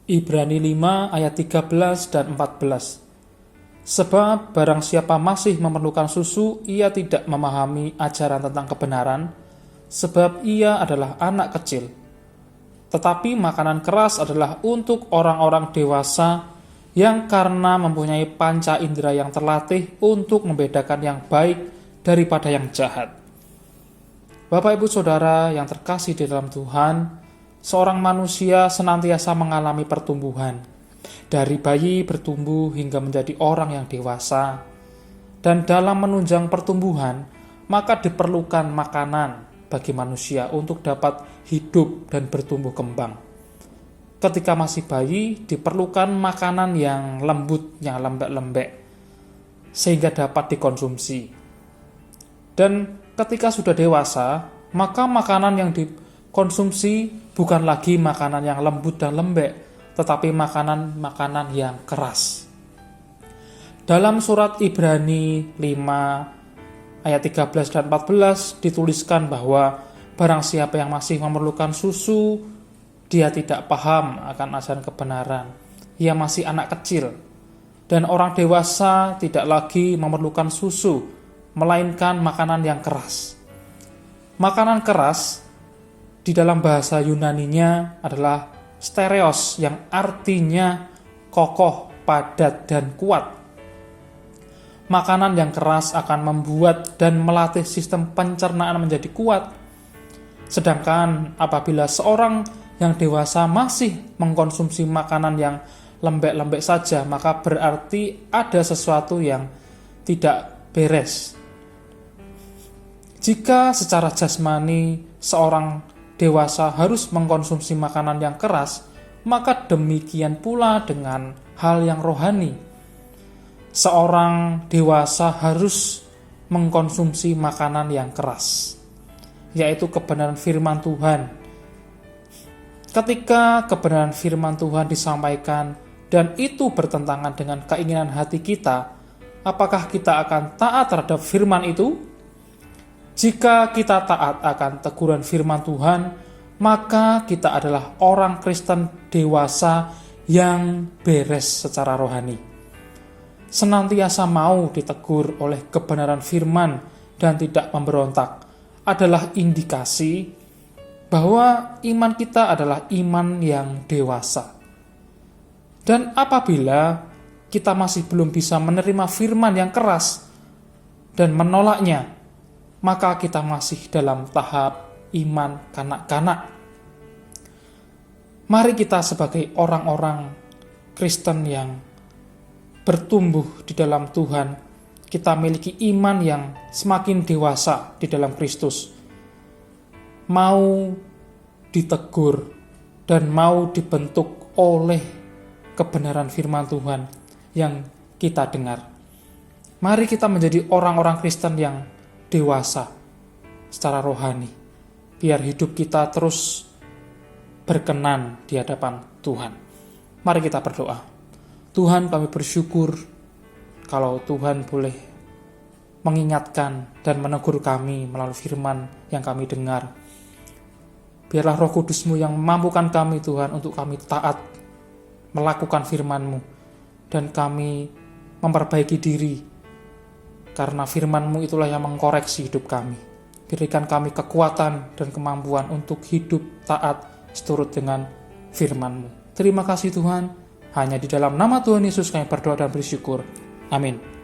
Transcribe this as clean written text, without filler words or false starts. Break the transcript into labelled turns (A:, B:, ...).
A: Ibrani 5 ayat 13 dan 14. Sebab barang siapa masih memerlukan susu, ia tidak memahami ajaran tentang kebenaran, sebab ia adalah anak kecil. Tetapi makanan keras adalah untuk orang-orang dewasa yang karena mempunyai panca indera yang terlatih untuk membedakan yang baik daripada yang jahat. Bapak, Ibu, Saudara yang terkasih di dalam Tuhan, seorang manusia senantiasa mengalami pertumbuhan. Dari bayi bertumbuh hingga menjadi orang yang dewasa. Dan dalam menunjang pertumbuhan, maka diperlukan makanan bagi manusia untuk dapat hidup dan bertumbuh kembang. Ketika masih bayi, diperlukan makanan yang lembut, yang lembek-lembek, sehingga dapat dikonsumsi. Dan ketika sudah dewasa, maka makanan yang dikonsumsi bukan lagi makanan yang lembut dan lembek, tetapi makanan yang keras. Dalam surat Ibrani 5 ayat 13 dan 14 dituliskan bahwa barang siapa yang masih memerlukan susu, dia tidak paham akan ajaran kebenaran. Ia masih anak kecil. Dan orang dewasa tidak lagi memerlukan susu, melainkan makanan yang keras. Makanan keras di dalam bahasa Yunaninya adalah stereos, yang artinya kokoh, padat, dan kuat. Makanan yang keras akan membuat dan melatih sistem pencernaan menjadi kuat. Sedangkan apabila seorang yang dewasa masih mengkonsumsi makanan yang lembek-lembek saja, maka berarti ada sesuatu yang tidak beres. Jika secara jasmani seorang dewasa harus mengkonsumsi makanan yang keras, maka demikian pula dengan hal yang rohani. Seorang dewasa harus mengkonsumsi makanan yang keras, yaitu kebenaran firman Tuhan. Ketika kebenaran firman Tuhan disampaikan dan itu bertentangan dengan keinginan hati kita, apakah kita akan taat terhadap firman itu? Jika kita taat akan teguran firman Tuhan, maka kita adalah orang Kristen dewasa yang beres secara rohani. Senantiasa mau ditegur oleh kebenaran firman dan tidak memberontak adalah indikasi bahwa iman kita adalah iman yang dewasa. Dan apabila kita masih belum bisa menerima firman yang keras dan menolaknya, maka kita masih dalam tahap iman kanak-kanak. Mari kita sebagai orang-orang Kristen yang bertumbuh di dalam Tuhan, kita miliki iman yang semakin dewasa di dalam Kristus. Mau ditegur dan mau dibentuk oleh kebenaran firman Tuhan yang kita dengar. Mari kita menjadi orang-orang Kristen yang dewasa secara rohani, biar hidup kita terus berkenan di hadapan Tuhan. Mari kita berdoa. Tuhan, kami bersyukur kalau Tuhan boleh mengingatkan dan menegur kami melalui firman yang kami dengar. Biarlah Roh Kudus-Mu yang memampukan kami, Tuhan, untuk kami taat melakukan firman-Mu, dan kami memperbaiki diri, karena firman-Mu itulah yang mengkoreksi hidup kami. Berikan kami kekuatan dan kemampuan untuk hidup taat seturut dengan firman-Mu. Terima kasih Tuhan. Hanya di dalam nama Tuhan Yesus kami berdoa dan bersyukur. Amin.